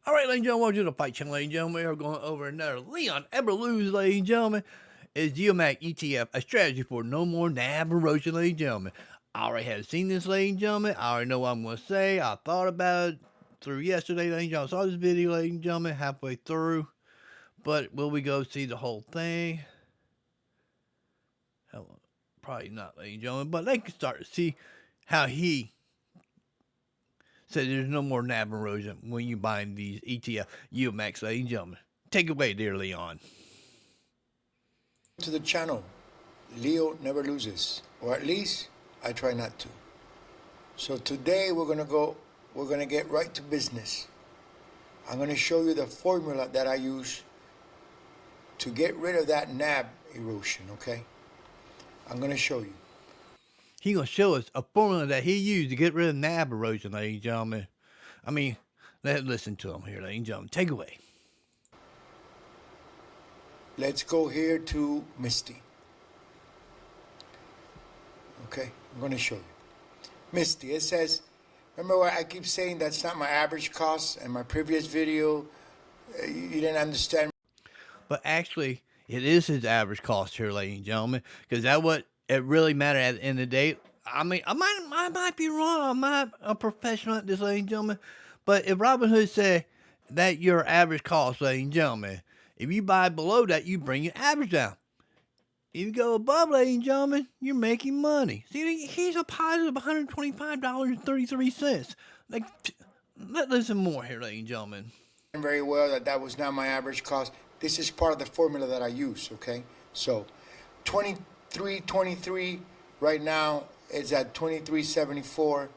All right, ladies and gentlemen, welcome to the Fight Channel, ladies and gentlemen. We're going over another Leon Ever Lose, ladies and gentlemen. Is Yieldmax ETF a strategy for no more NAV erosion, ladies and gentlemen? I already have seen this, ladies and gentlemen. I already know what I'm going to say. I thought about it through yesterday, ladies and gentlemen. I saw this video, ladies and gentlemen, halfway through. But will we go see the whole thing? Hell, probably not, ladies and gentlemen. But they can start to see how he said there's no more NAV erosion when you buy these ETF Yieldmax, ladies and gentlemen. Take it away, dear Leon. To the channel, Leo never loses, or at least I try not to. So today we're gonna get right to business. I'm gonna show you the formula that I use to get rid of that NAV erosion, okay? I'm gonna show you. He's going to show us a formula that he used to get rid of NAV erosion, ladies and gentlemen. I mean, let's listen to him here, ladies and gentlemen. Take it away. Let's go here to Misty. Okay, I'm going to show you. Misty, it says, remember what I keep saying that's not my average cost in my previous video? You didn't understand. But actually, it is his average cost here, ladies and gentlemen, because that's what it really matters at the end of the day. I mean, I might be wrong. I'm not a professional at this, ladies and gentlemen. But if Robinhood said that your average cost, ladies and gentlemen, if you buy below that, you bring your average down. If you go above, ladies and gentlemen, you're making money. See, he's a positive $125.33. Like, let's listen more here, ladies and gentlemen. Very well that was not my average cost. This is part of the formula that I use, okay? So 23.23 right now is at 23.74.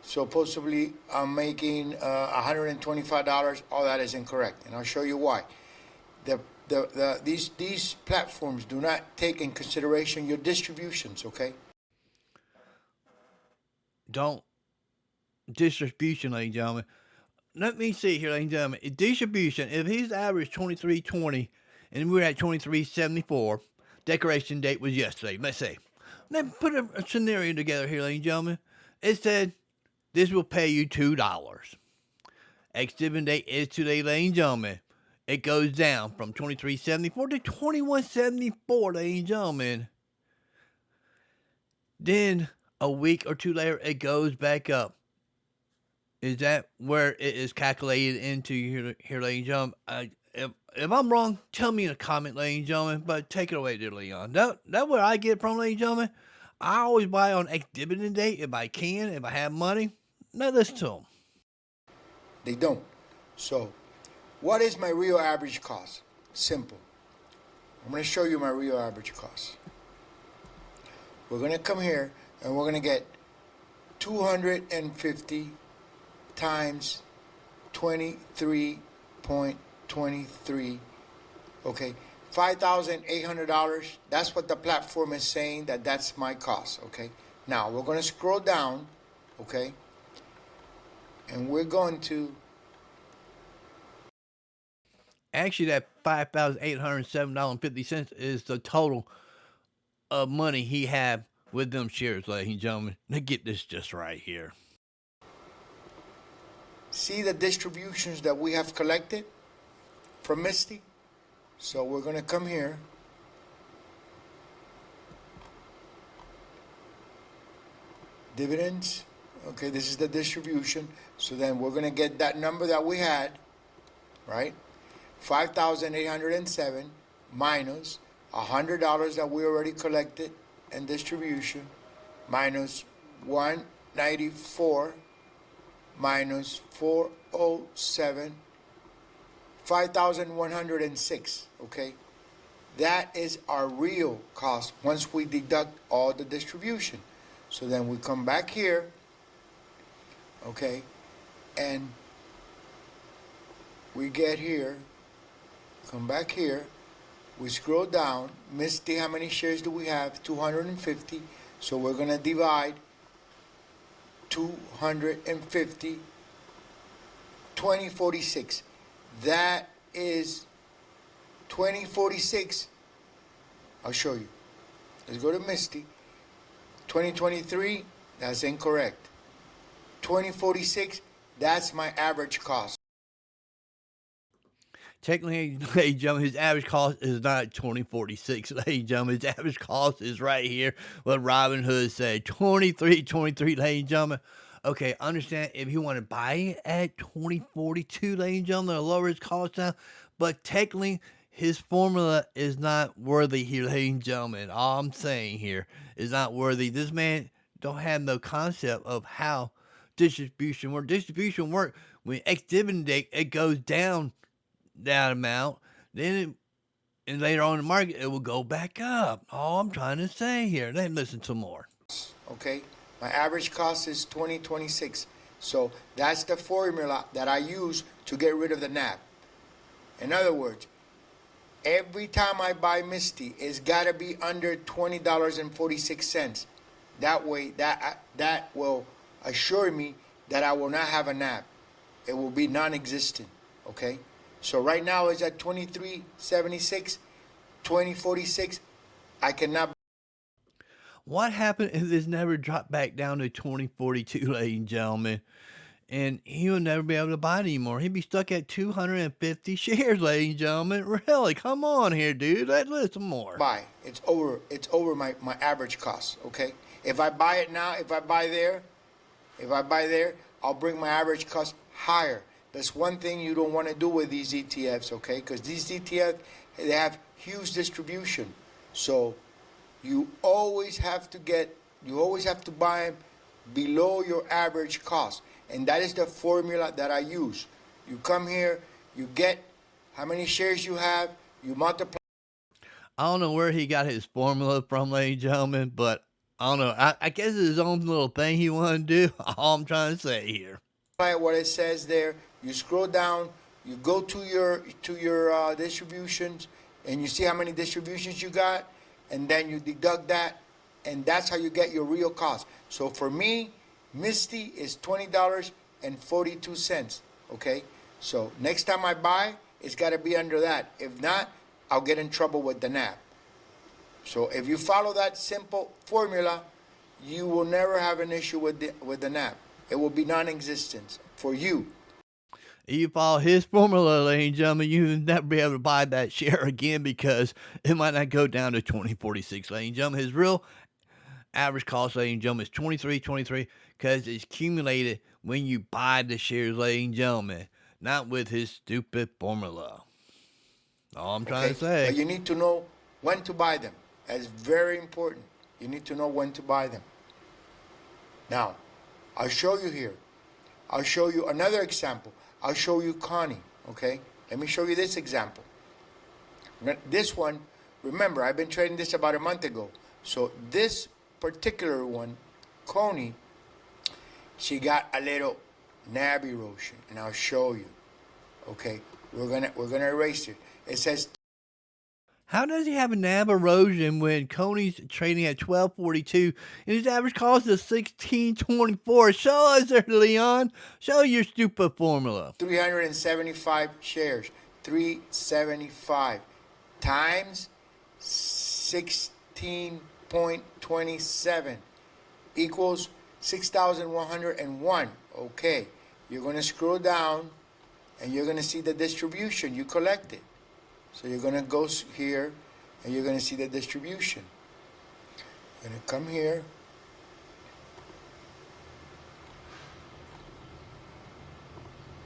So possibly I'm making $125. All that is incorrect, and I'll show you why. These platforms do not take in consideration your distributions, okay? Don't distribution, ladies and gentlemen. Let me see here, ladies and gentlemen. Distribution, if he's average 23.20 and we're at 23.74, declaration date was yesterday, let's say. Let's put a scenario together here, ladies and gentlemen. It said this will pay you $2. Ex-dividend date is today, ladies and gentlemen. It goes down from 23.74 to 21.74, ladies and gentlemen. Then a week or two later, it goes back up. Is that where it is calculated into here, ladies and gentlemen? If I'm wrong, tell me in a comment, ladies and gentlemen. But take it away, dear Leon. That's where I get it from, ladies and gentlemen. I always buy on ex-dividend date if I can, if I have money. Now listen to them. They don't. So, what is my real average cost? Simple. I'm going to show you my real average cost. We're going to come here and we're going to get 250 times 23.23, okay, $5,800. That's what the platform is saying, that's my cost, okay? Now we're going to scroll down, okay, and we're going to actually that $5,807.50 is the total of money he had with them shares, ladies and gentlemen. Now get this just right here. See the distributions that we have collected from Misty? So we're going to come here. Dividends. Okay, this is the distribution. So then we're going to get that number that we had, right? 5,807 minus $100 that we already collected in distribution minus 194 minus 407, 5,106, okay? That is our real cost once we deduct all the distribution. So then we come back here, okay, and we get here, come back here, we scroll down, Misty, how many shares do we have? 250, so we're gonna divide 250, 2046. That is 2046. I'll show you. Let's go to Misty. 2023, that's incorrect. 2046, that's my average cost. Technically, ladies and gentlemen, his average cost is not 2046, ladies and gentlemen. His average cost is right here. What Robin Hood said, 2323, ladies and gentlemen. Okay, understand if you want to buy it at 2042, ladies and gentlemen, it'll lower his cost down. But technically, his formula is not worthy here, ladies and gentlemen. All I'm saying here is not worthy. This man don't have no concept of how distribution work. Distribution work when ex dividend date it goes down that amount, then and later on in the market it will go back up. All I'm trying to say here. Then listen to more. Okay, my average cost is 2026. So that's the formula that I use to get rid of the NAV. In other words, every time I buy Misty, it's got to be under $20.46. That way, that will assure me that I will not have a NAV. It will be non-existent. Okay. So right now it's at 2376, 2046. I cannot. What happened if this never dropped back down to 2042, ladies and gentlemen? And he will never be able to buy it anymore. He'd be stuck at 250 shares, ladies and gentlemen. Really? Come on here, dude. Let's listen more. Buy. It's over my average cost. Okay. If I buy it now, if I buy there, I'll bring my average cost higher. That's one thing you don't want to do with these ETFs, okay? Because these ETFs, they have huge distribution. So you always have to buy them below your average cost. And that is the formula that I use. You come here, you get how many shares you have, you multiply. I don't know where he got his formula from, ladies and gentlemen, but I don't know. I guess it's his own little thing he want to do. All I'm trying to say here. What it says there, you scroll down, you go to your distributions, and you see how many distributions you got, and then you deduct that, and that's how you get your real cost. So for me, Misty is $20.42. Okay, so next time I buy, it's got to be under that. If not, I'll get in trouble with the NAV. So if you follow that simple formula, you will never have an issue with the NAV. It will be non-existent for you. If you follow his formula, ladies and gentlemen, you'll never be able to buy that share again because it might not go down to 2046, ladies and gentlemen. His real average cost, ladies and gentlemen, is 23.23 because it's accumulated when you buy the shares, ladies and gentlemen, not with his stupid formula. All I'm trying to say. But you need to know when to buy them. That's very important. You need to know when to buy them. Now, I'll show you here. I'll show you another example. I'll show you Connie, okay? Let me show you this example. This one, remember, I've been trading this about a month ago. So this particular one, Connie, she got a little NAV erosion, and I'll show you. Okay, we're gonna erase it. It says. How does he have a NAV erosion when Coney's trading at 1242 and his average cost is 1624? Show us there, Leon. Show your stupid formula. 375 shares. 375 times 16.27 equals 6,101. Okay, you're going to scroll down and you're going to see the distribution you collected. So you're going to go here, and you're going to see the distribution. You're going to come here.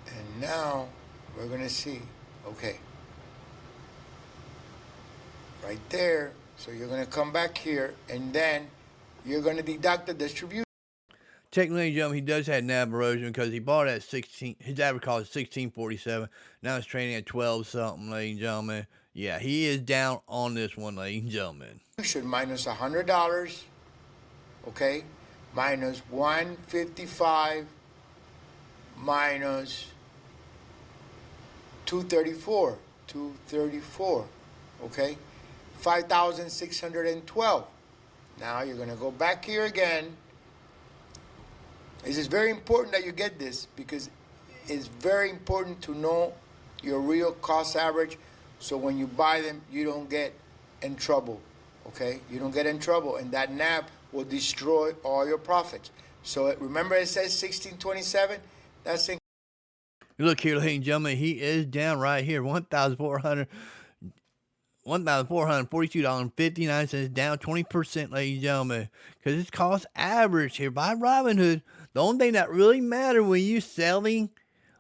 And now we're going to see, okay, right there. So you're going to come back here, and then you're going to deduct the distribution. Technically, gentlemen, he does have NAV erosion because he bought at 16. His average cost is 1647. Now it's trading at 12 something, ladies and gentlemen. Yeah, he is down on this one, ladies and gentlemen. Minus $100, okay, minus 155, minus 234, okay, 5,612. Now you're going to go back here again. It is very important that you get this because it's very important to know your real cost average so when you buy them, you don't get in trouble, okay? You don't get in trouble, and that NAV will destroy all your profits. So remember it says 1627? That's in. Look here, ladies and gentlemen, he is down right here, $1,442.59, down 20%, ladies and gentlemen, because it's cost average here by Robinhood. The only thing that really matters when you're selling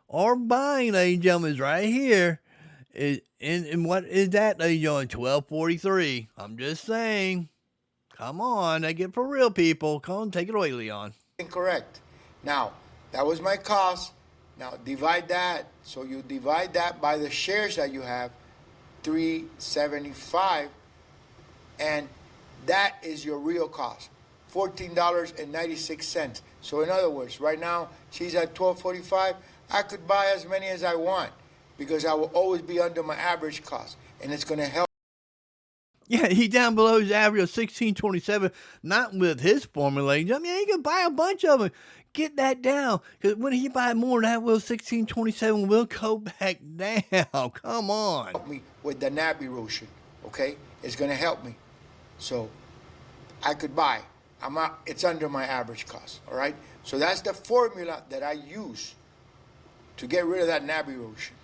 or buying, ladies and gentlemen, is right here. And what is that, ladies and gentlemen? 1243. I'm just saying. Come on, I get for real, people. Come on, take it away, Leon. Incorrect. Now, that was my cost. Now, divide that. So you divide that by the shares that you have, 375, and that is your real cost, $14.96. So in other words, right now she's at 1245. I could buy as many as I want because I will always be under my average cost, and it's going to help. Yeah, he's down below his average of 1627. Not with his formula. I mean, he can buy a bunch of them. Get that down. Because when he buy more, that will 1627 will go back down. Come on. Me with the NAV erosion, okay? It's going to help me. So I could buy. It's under my average cost, all right? So that's the formula that I use to get rid of that NAV erosion.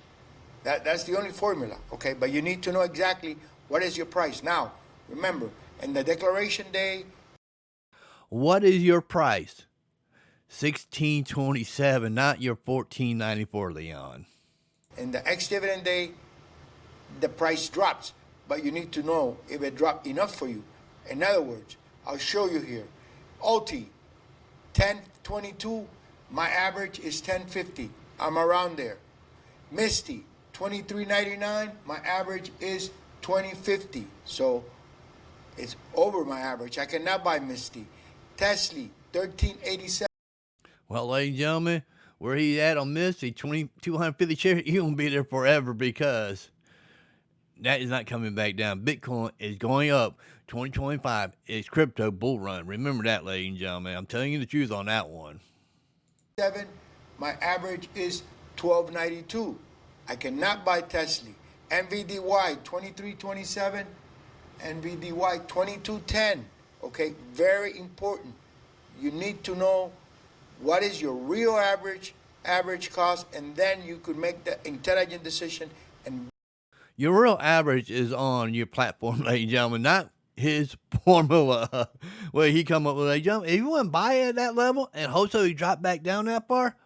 That's the only formula, okay? But you need to know exactly what is your price. Now, remember, in the declaration day, what is your price? 1627, not your 1494, Leon. In the ex-dividend day, the price drops, but you need to know if it dropped enough for you. In other words, I'll show you here. OT, 1022, my average is 1050. I'm around there. Misty, 23.99, my average is 20.50. So it's over my average. I cannot buy Misty. Tesla, 13.87. Well, ladies and gentlemen, where he's at on Misty, 250 shares, he won't be there forever because that is not coming back down. Bitcoin is going up. 2025 is crypto bull run. Remember that, ladies and gentlemen. I'm telling you the truth on that one. My average is 12.92. I cannot buy Tesla. NVDY 23.27, NVDY 22.10. Okay, very important. You need to know what is your real average cost, and then you could make the intelligent decision. And your real average is on your platform, ladies and gentlemen, not his formula. Where he come up with, ladies and gentlemen, if you want to buy it at that level and hope so he drop back down that far,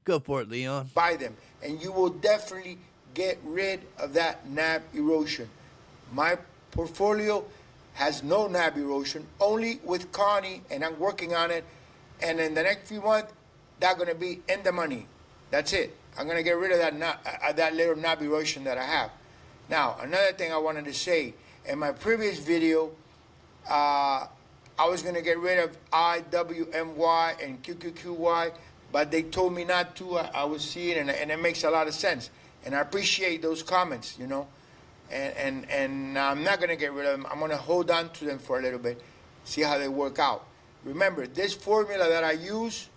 go for it, Leon. Buy them, and you will definitely get rid of that NAV erosion. My portfolio has no NAV erosion, only with Connie, and I'm working on it. And in the next few months, that's going to be in the money. That's it. I'm going to get rid of that little NAV erosion that I have. Now, another thing I wanted to say, in my previous video, I was going to get rid of IWMY and QQQY, but they told me not to. I was seeing it, and it makes a lot of sense. And I appreciate those comments, you know. And I'm not going to get rid of them. I'm going to hold on to them for a little bit, see how they work out. Remember, this formula that I use,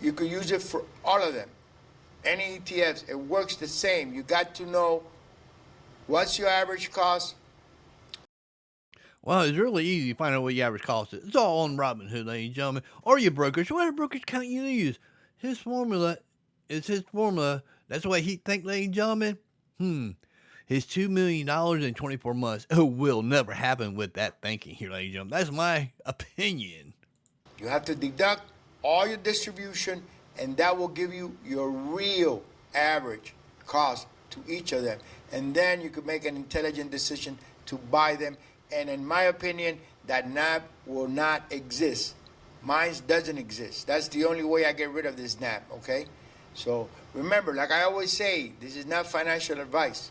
you could use it for all of them. Any ETFs, it works the same. You got to know what's your average cost. Well, it's really easy to find out what your average cost is. It's all on Robinhood, ladies and gentlemen, or your brokerage, whatever brokerage account you use. His formula is his formula. That's the way he thinks, ladies and gentlemen. His $2 million in 24 months will never happen with that thinking here, ladies and gentlemen. That's my opinion. You have to deduct all your distribution, and that will give you your real average cost to each of them. And then you could make an intelligent decision to buy them. And in my opinion, that NAV will not exist. Mine doesn't exist. That's the only way I get rid of this NAV, okay? So remember, like I always say, this is not financial advice,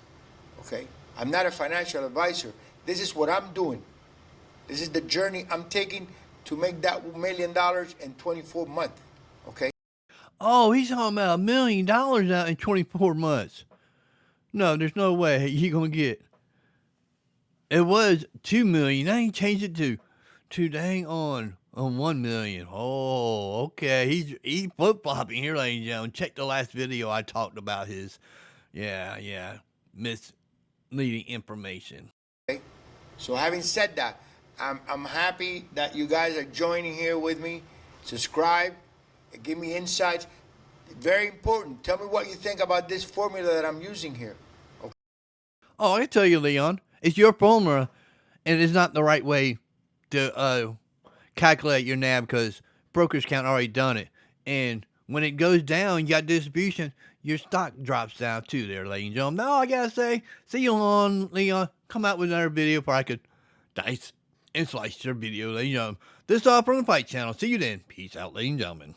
okay? I'm not a financial advisor. This is what I'm doing. This is the journey I'm taking to make that $1 million in 24 months, okay? Oh, he's talking about $1 million now in 24 months. No, there's no way you're going to get. It was 2 million. Now he changed it to dang on 1 million. Oh, okay. He's flip-flopping here, ladies and gentlemen. Check the last video I talked about his, misleading information. Okay. So having said that, I'm happy that you guys are joining here with me. Subscribe, give me insights. Very important. Tell me what you think about this formula that I'm using here. Okay. Oh, I can tell you, Leon, it's your formula, and it's not the right way to calculate your NAV because brokers count already done it. And when it goes down, you got distribution, your stock drops down too there, ladies and gentlemen. Now, I gotta say, see you on, Leon. Come out with another video where I could dice and slice your video, ladies and gentlemen. This is all from the Fight Channel. See you then. Peace out, ladies and gentlemen.